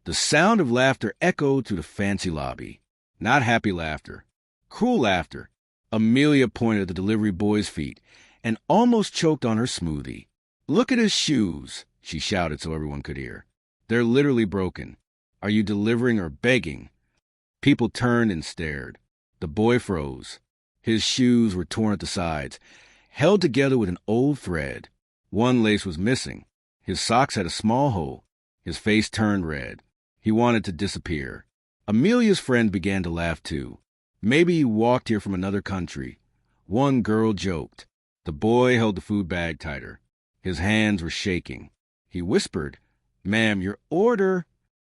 The sound of laughter echoed through the fancy lobby. Not happy laughter. Cruel laughter. Amelia pointed at the delivery boy's feet and almost choked on her smoothie. "Look at his shoes," she shouted so everyone could hear. "They're literally broken. Are you delivering or begging?" People turned and stared. The boy froze. His shoes were torn at the sides, held together with an old thread. One lace was missing. His socks had a small hole. His face turned red. He wanted to disappear. Amelia's friend began to laugh too. Maybe he walked here from another country. One girl joked. The boy held the food bag tighter. His hands were shaking. He whispered, "Ma'am, your order."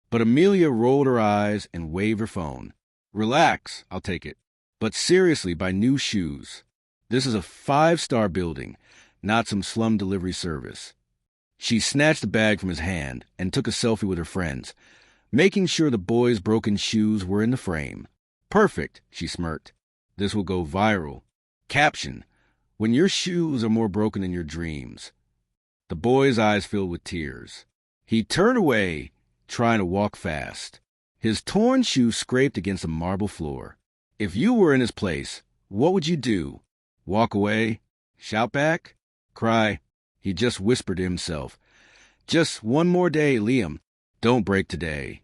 But Amelia rolled her eyes and waved her phone. "Relax, I'll take it. But seriously, buy new shoes. This is a 5-star building, not some slum delivery service." She snatched the bag from his hand and took a selfie with her friends, making sure the boy's broken shoes were in the frame. "Perfect," she smirked. "This will go viral. Caption: when your shoes are more broken than your dreams." The boy's eyes filled with tears. He turned away, trying to walk fast. His torn shoe scraped against the marble floor. If you were in his place, what would you do? Walk away? Shout back? Cry? He just whispered to himself, "Just one more day, Liam. Don't break today."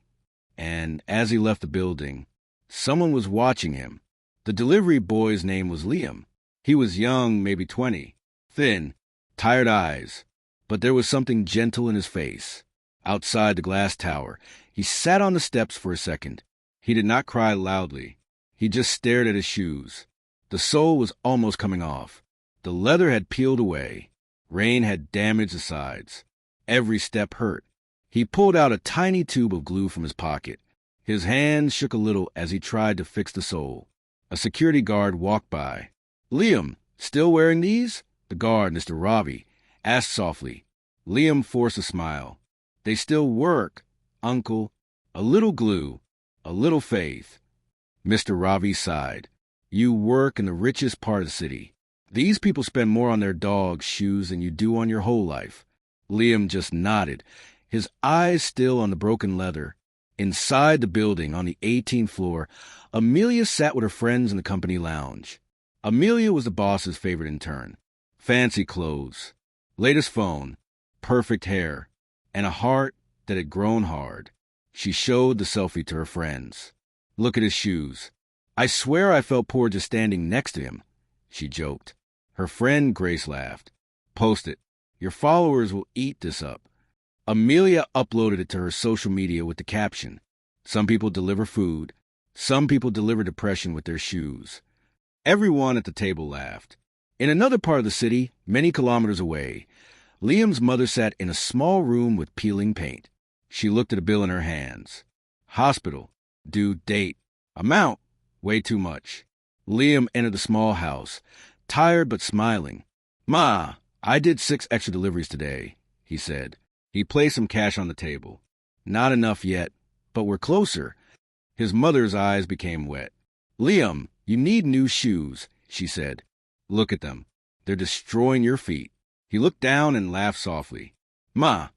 And as he left the building, someone was watching him. The delivery boy's name was Liam. He was young, maybe 20, thin, tired eyes, but there was something gentle in his face. Outside the glass tower, he sat on the steps for a second. He did not cry loudly. He just stared at his shoes. The sole was almost coming off. The leather had peeled away. Rain had damaged the sides. Every step hurt. He pulled out a tiny tube of glue from his pocket. His hands shook a little as he tried to fix the sole. A security guard walked by. "Liam, still wearing these?" The guard, Mr. Ravi, asked softly. Liam forced a smile. "They still work, Uncle. A little glue, a little faith." Mr. Ravi sighed. "You work in the richest part of the city. These people spend more on their dogs' shoes than you do on your whole life." Liam just nodded, his eyes still on the broken leather. Inside the building, on the 18th floor, Amelia sat with her friends in the company lounge. Amelia was the boss's favorite intern. Fancy clothes, latest phone, perfect hair, and a heart that had grown hard. She showed the selfie to her friends. "Look at his shoes. I swear I felt poor just standing next to him," she joked. Her friend Grace laughed. "Post it. Your followers will eat this up." Amelia uploaded it to her social media with the caption, "Some people deliver food. Some people deliver depression with their shoes." Everyone at the table laughed. In another part of the city, many kilometers away, Liam's mother sat in a small room with peeling paint. She looked at a bill in her hands. Hospital. Due date. Amount. Way too much. Liam entered the small house, tired but smiling. "Ma, I did 6 extra deliveries today," he said. He placed some cash on the table. "Not enough yet, but we're closer." His mother's eyes became wet. "Liam, you need new shoes," she said. "Look at them. They're destroying your feet." He looked down and laughed softly. "Ma,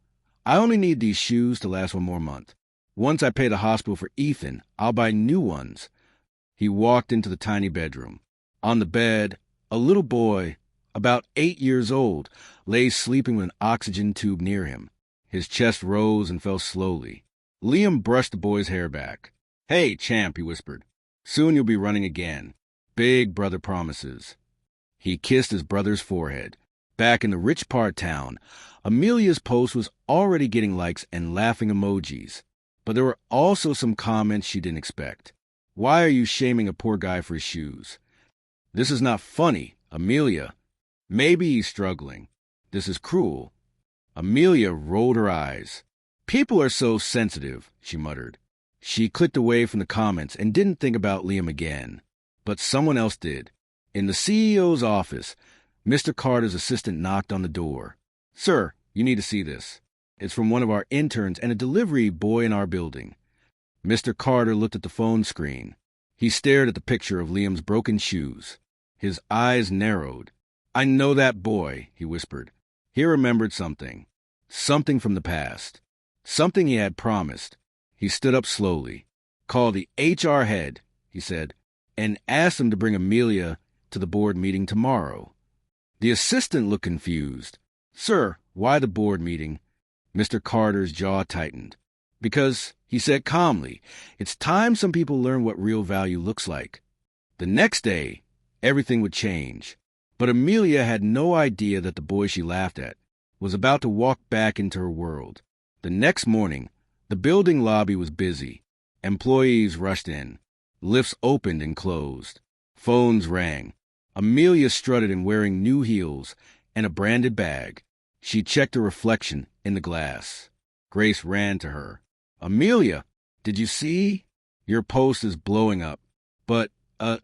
I only need these shoes to last one more month. Once I pay the hospital for Ethan, I'll buy new ones." He walked into the tiny bedroom. On the bed, a little boy, about 8 years old, lay sleeping with an oxygen tube near him. His chest rose and fell slowly. Liam brushed the boy's hair back. "Hey, champ," he whispered. "Soon you'll be running again. Big brother promises." He kissed his brother's forehead. Back in the rich part town, Amelia's post was already getting likes and laughing emojis. But there were also some comments she didn't expect. "Why are you shaming a poor guy for his shoes? This is not funny, Amelia. Maybe he's struggling. This is cruel." Amelia rolled her eyes. "People are so sensitive," she muttered. She clicked away from the comments and didn't think about Liam again. But someone else did. In the CEO's office, Mr. Carter's assistant knocked on the door. "Sir, you need to see this. It's from one of our interns and a delivery boy in our building." Mr. Carter looked at the phone screen. He stared at the picture of Liam's broken shoes. His eyes narrowed. "I know that boy," he whispered. He remembered something. Something from the past. Something he had promised. He stood up slowly. "Call the HR head," he said, "and ask them to bring Amelia to the board meeting tomorrow." The assistant looked confused. "Sir, why the board meeting?" Mr. Carter's jaw tightened. "Because," he said calmly, "it's time some people learn what real value looks like." The next day, everything would change. But Amelia had no idea that the boy she laughed at was about to walk back into her world. The next morning, the building lobby was busy. Employees rushed in. Lifts opened and closed. Phones rang. Amelia strutted in wearing new heels and a branded bag. She checked her reflection in the glass. Grace ran to her. "Amelia, did you see? Your post is blowing up. But,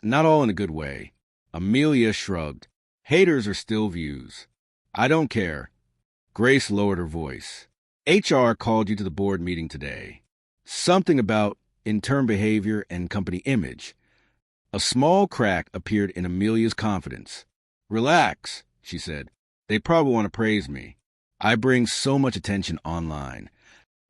not all in a good way." Amelia shrugged. "Haters are still views." "I don't care." Grace lowered her voice. "HR called you to the board meeting today. Something about intern behavior and company image." A small crack appeared in Amelia's confidence. "Relax," she said. "They probably want to praise me. I bring so much attention online."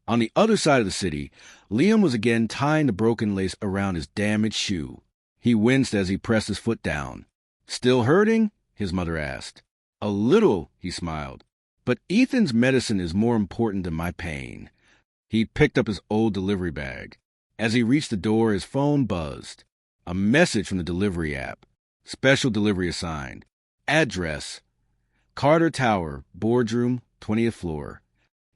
On the other side of the city, Liam was again tying the broken lace around his damaged shoe. He winced as he pressed his foot down. "Still hurting?" his mother asked. "A little," he smiled. "But Ethan's medicine is more important than my pain." He picked up his old delivery bag. As he reached the door, his phone buzzed. A message from the delivery app. "Special delivery assigned. Address: Carter Tower, boardroom, 20th floor."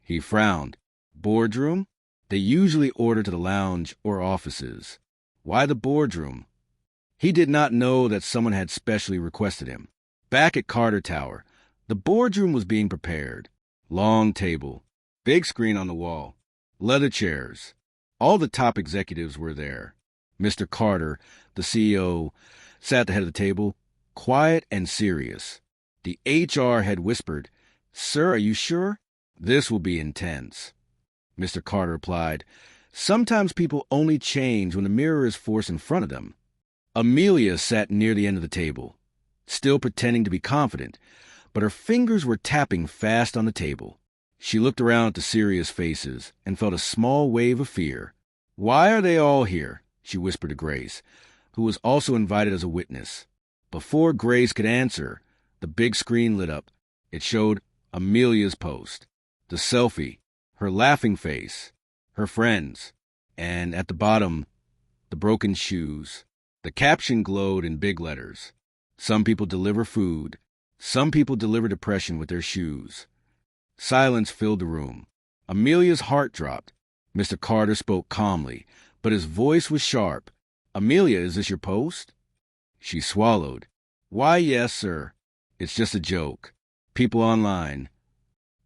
He frowned. Boardroom? They usually order to the lounge or offices. Why the boardroom? He did not know that someone had specially requested him. Back at Carter Tower, the boardroom was being prepared. Long table, big screen on the wall, leather chairs. All the top executives were there. Mr. Carter, the CEO, sat at the head of the table, quiet and serious. The HR head whispered, "Sir, are you sure? This will be intense." Mr. Carter replied, "Sometimes people only change when the mirror is forced in front of them." Amelia sat near the end of the table, still pretending to be confident, but her fingers were tapping fast on the table. She looked around at the serious faces and felt a small wave of fear. "Why are they all here?" she whispered to Grace, who was also invited as a witness. Before Grace could answer, the big screen lit up. It showed Amelia's post, the selfie, her laughing face, her friends, and at the bottom, the broken shoes. The caption glowed in big letters. "Some people deliver food. Some people deliver depression with their shoes." Silence filled the room. Amelia's heart dropped. Mr. Carter spoke calmly, but his voice was sharp. "Amelia, is this your post?" She swallowed. "Why, yes, sir. It's just a joke. People online."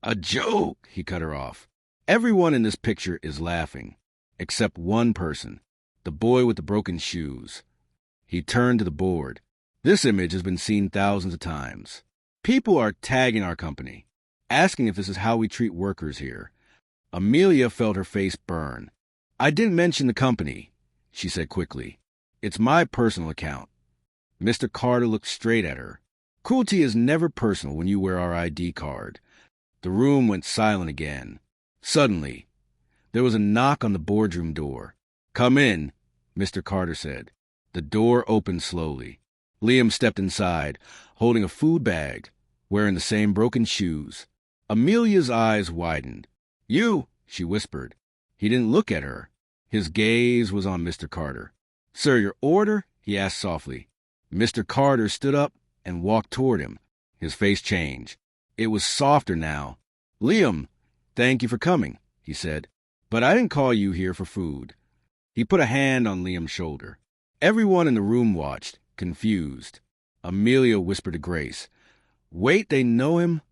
"A joke," he cut her off. "Everyone in this picture is laughing, except one person, the boy with the broken shoes." He turned to the board. "This image has been seen thousands of times. People are tagging our company, asking if this is how we treat workers here." Amelia felt her face burn. "I didn't mention the company," she said quickly. "It's my personal account." Mr. Carter looked straight at her. "Cruelty is never personal when you wear our ID card." The room went silent again. Suddenly, there was a knock on the boardroom door. "Come in," Mr. Carter said. The door opened slowly. Liam stepped inside, holding a food bag, wearing the same broken shoes. Amelia's eyes widened. "You," she whispered. He didn't look at her. His gaze was on Mr. Carter. "Sir, your order?" he asked softly. Mr. Carter stood up and walked toward him. His face changed. It was softer now. "Liam, thank you for coming," he said. "But I didn't call you here for food." He put a hand on Liam's shoulder. Everyone in the room watched, confused. Amelia whispered to Grace, "Wait, they know him?"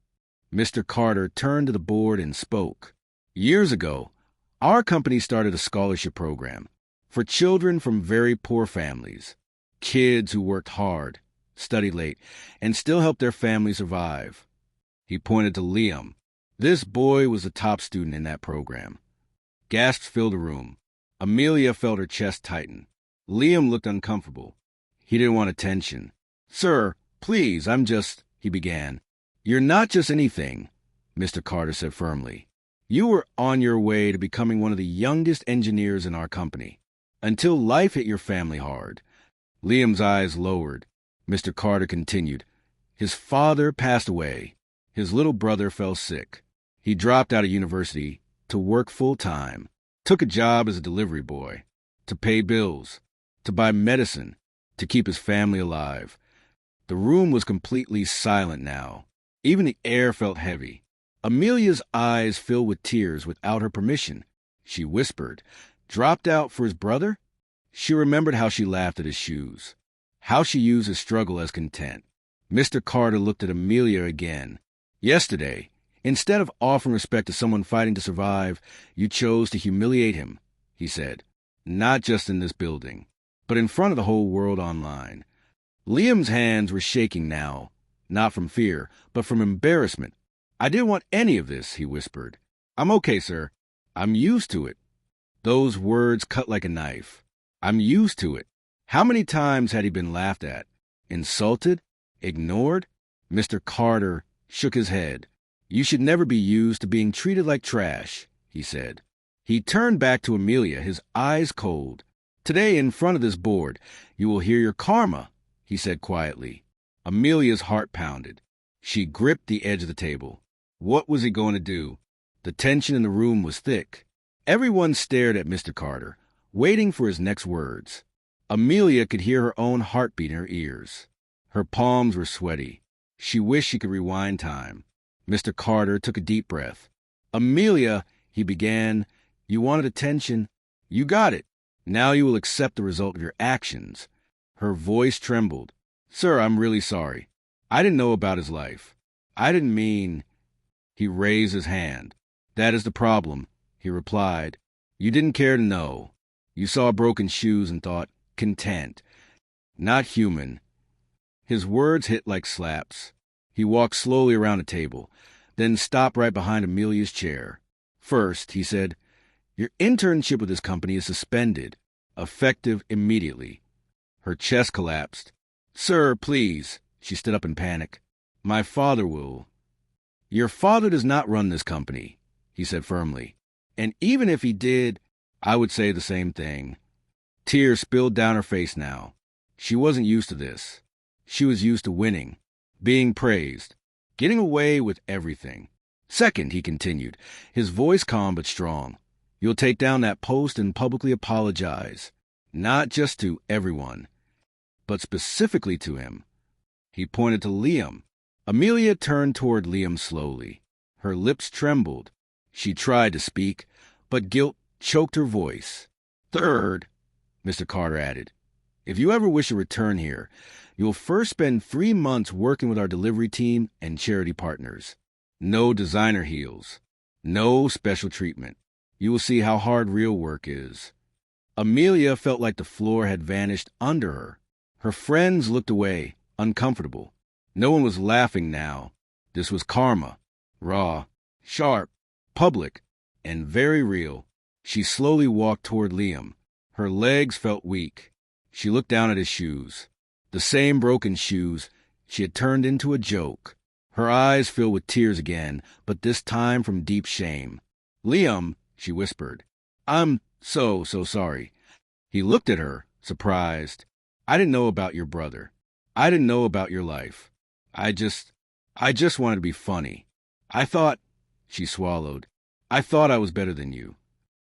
Mr. Carter turned to the board and spoke. "Years ago, our company started a scholarship program for children from very poor families, kids who worked hard, studied late, and still helped their family survive." He pointed to Liam. This boy was the top student in that program. Gasps filled the room. Amelia felt her chest tighten. Liam looked uncomfortable. He didn't want attention. "Sir, please, I'm just," he began. "You're not just anything," Mr. Carter said firmly. You were on your way to becoming one of the youngest engineers in our company. Until life hit your family hard. Liam's eyes lowered. Mr. Carter continued. His father passed away. His little brother fell sick. He dropped out of university to work full-time, took a job as a delivery boy, to pay bills, to buy medicine, to keep his family alive. The room was completely silent now. Even the air felt heavy. Amelia's eyes filled with tears without her permission. She whispered, "Dropped out for his brother?" She remembered how she laughed at his shoes, how she used his struggle as content. Mr. Carter looked at Amelia again. "Yesterday, instead of offering respect to someone fighting to survive, you chose to humiliate him," he said. "Not just in this building, but in front of the whole world online." Liam's hands were shaking now, not from fear, but from embarrassment. "I didn't want any of this," he whispered. "I'm okay, sir. I'm used to it." Those words cut like a knife. "I'm used to it." How many times had he been laughed at, insulted, ignored? Mr. Carter shook his head. "You should never be used to being treated like trash," he said. He turned back to Amelia, his eyes cold. "Today, in front of this board, you will hear your karma," he said quietly. Amelia's heart pounded. She gripped the edge of the table. What was he going to do? The tension in the room was thick. Everyone stared at Mr. Carter, waiting for his next words. Amelia could hear her own heartbeat in her ears. Her palms were sweaty. She wished she could rewind time. Mr. Carter took a deep breath. "Amelia," he began, "you wanted attention. You got it. Now you will accept the result of your actions." Her voice trembled. "Sir, I'm really sorry. I didn't know about his life. I didn't mean—" He raised his hand. "That is the problem," he replied. "You didn't care to know. You saw broken shoes and thought, content. Not human." His words hit like slaps. He walked slowly around the table, then stopped right behind Amelia's chair. "First," he said, "your internship with this company is suspended, effective immediately." Her chest collapsed. "Sir, please." She stood up in panic. "My father will." "Your father does not run this company," he said firmly. "And even if he did, I would say the same thing." Tears spilled down her face now. She wasn't used to this. She was used to winning, being praised, getting away with everything. "Second," he continued, his voice calm but strong, "you'll take down that post and publicly apologize. Not just to everyone, but specifically to him." He pointed to Liam. Amelia turned toward Liam slowly. Her lips trembled. She tried to speak, but guilt choked her voice. "Third," Mr. Carter added, "if you ever wish to return here, you'll first spend 3 months working with our delivery team and charity partners. No designer heels. No special treatment. You will see how hard real work is." Amelia felt like the floor had vanished under her. Her friends looked away, uncomfortable. No one was laughing now. This was karma. Raw, sharp, public, and very real. She slowly walked toward Liam. Her legs felt weak. She looked down at his shoes. The same broken shoes she had turned into a joke. Her eyes filled with tears again, but this time from deep shame. "Liam," she whispered, "I'm so sorry." He looked at her, surprised. "I didn't know about your brother. I didn't know about your life. I just wanted to be funny. I thought," she swallowed, "I thought I was better than you."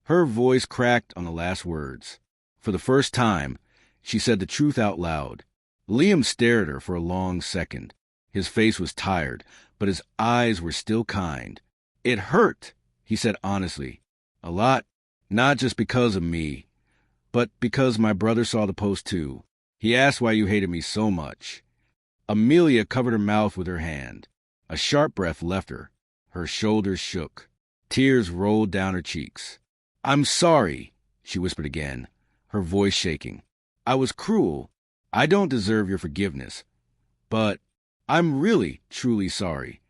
Her voice cracked on the last words. For the first time, she said the truth out loud. Liam stared at her for a long second. His face was tired, but his eyes were still kind. "It hurt," he said honestly. "A lot, not just because of me, but because my brother saw the post too. He asked why you hated me so much." Amelia covered her mouth with her hand. A sharp breath left her. Her shoulders shook. Tears rolled down her cheeks. "I'm sorry," she whispered again, her voice shaking. "I was cruel. I don't deserve your forgiveness. But I'm really, truly sorry."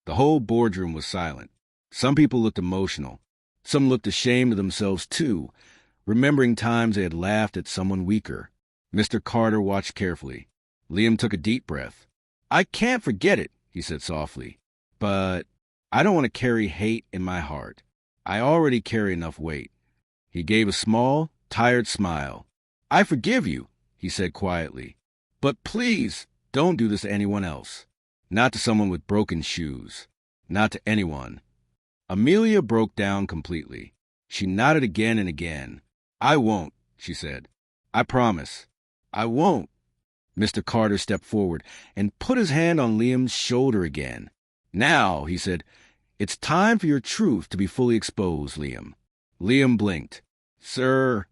The whole boardroom was silent. Some people looked emotional. Some looked ashamed of themselves too, remembering times they had laughed at someone weaker. Mr. Carter watched carefully. Liam took a deep breath. "I can't forget it," he said softly. "But I don't want to carry hate in my heart." I already carry enough weight. He gave a small, tired smile. I forgive you, he said quietly. But please, don't do this to anyone else. Not to someone with broken shoes. Not to anyone. Amelia broke down completely. She nodded again and again. I won't, she said. I promise. I won't. Mr. Carter stepped forward and put his hand on Liam's shoulder again. Now, he said, it's time for your truth to be fully exposed, Liam. Liam blinked. Sir,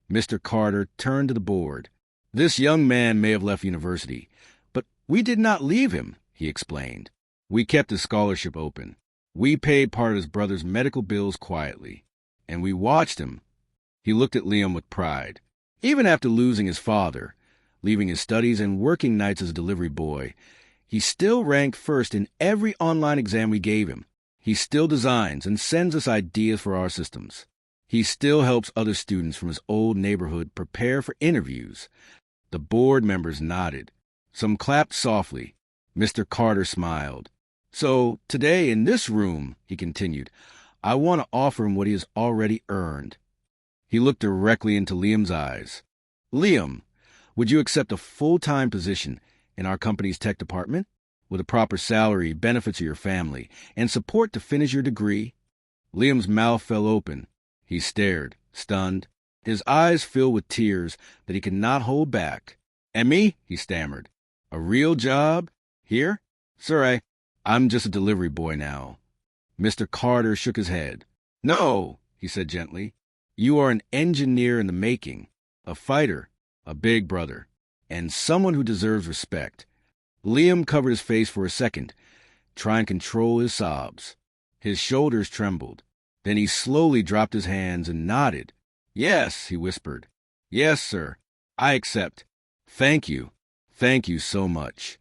Mr. Carter turned to the board. This young man may have left university, but we did not leave him, he explained. We kept his scholarship open. We paid part of his brother's medical bills quietly, and we watched him. He looked at Liam with pride. Even after losing his father, leaving his studies and working nights as a delivery boy, he still ranked first in every online exam we gave him. He still designs and sends us ideas for our systems. He still helps other students from his old neighborhood prepare for interviews. The board members nodded. Some clapped softly. Mr. Carter smiled. So today in this room, he continued, I want to offer him what he has already earned. He looked directly into Liam's eyes. Liam, would you accept a full-time position in our company's tech department with a proper salary, benefits of your family, and support to finish your degree? Liam's mouth fell open. He stared, stunned, his eyes filled with tears that he could not hold back. And me? He stammered. A real job? Here? Sir, I'm just a delivery boy now. Mr. Carter shook his head. No, he said gently. You are an engineer in the making, a fighter, a big brother, and someone who deserves respect. Liam covered his face for a second, trying to control his sobs. His shoulders trembled. Then he slowly dropped his hands and nodded. Yes, he whispered. Yes, sir. I accept. Thank you. Thank you so much.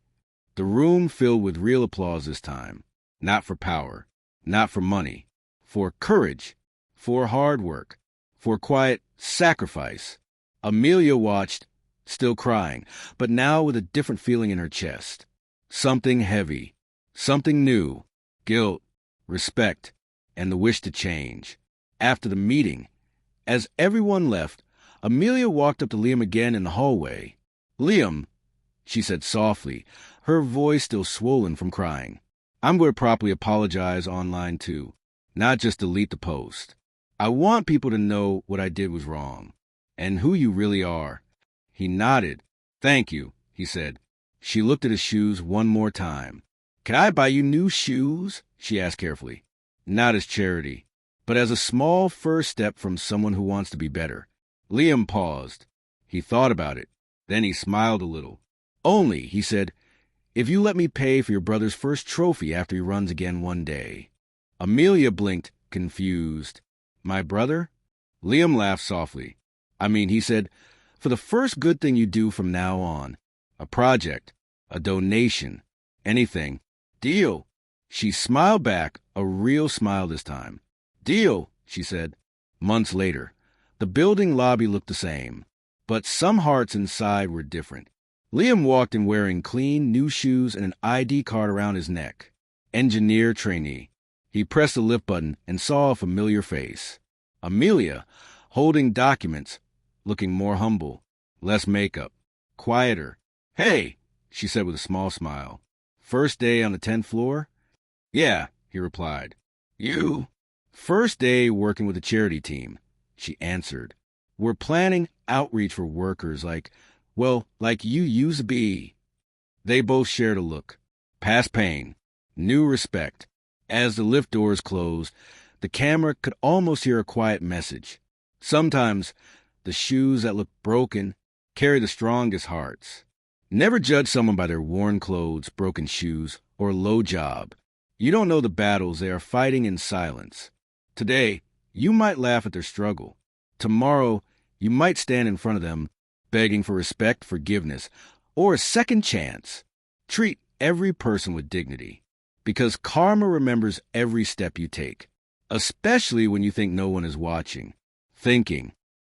The room filled with real applause this time. Not for power, not for money, for courage, for hard work, for quiet sacrifice. Amelia watched, still crying, but now with a different feeling in her chest. Something heavy, something new, guilt, respect, and the wish to change. After the meeting, as everyone left, Amelia walked up to Liam again in the hallway. Liam, she said softly, her voice still swollen from crying. I'm going to properly apologize online too, not just delete the post. I want people to know what I did was wrong, and who you really are. He nodded. Thank you, he said. She looked at his shoes one more time. Can I buy you new shoes? She asked carefully. Not as charity, but as a small first step from someone who wants to be better. Liam paused. He thought about it. Then he smiled a little. Only, he said, if you let me pay for your brother's first trophy after he runs again one day. Amelia blinked, confused. My brother? Liam laughed softly. He said, for the first good thing you do from now on. A project, a donation, anything. Deal. She smiled back, a real smile this time. Deal, she said. Months later, the building lobby looked the same, but some hearts inside were different. Liam walked in wearing clean, new shoes and an ID card around his neck. Engineer trainee. He pressed the lift button and saw a familiar face. Amelia, holding documents, looking more humble, less makeup, quieter. Hey, she said with a small smile. First day on the 10th floor? Yeah, he replied. You? First day working with the charity team, she answered. We're planning outreach for workers like you used to be. They both shared a look. Past pain, new respect. As the lift doors closed, the camera could almost hear a quiet message. Sometimes the shoes that look broken carry the strongest hearts. Never judge someone by their worn clothes, broken shoes, or low job. You don't know the battles they are fighting in silence. Today, you might laugh at their struggle. Tomorrow, you might stand in front of them, begging for respect, forgiveness, or a second chance. Treat every person with dignity, because karma remembers every step you take, especially when you think no one is watching, thinking,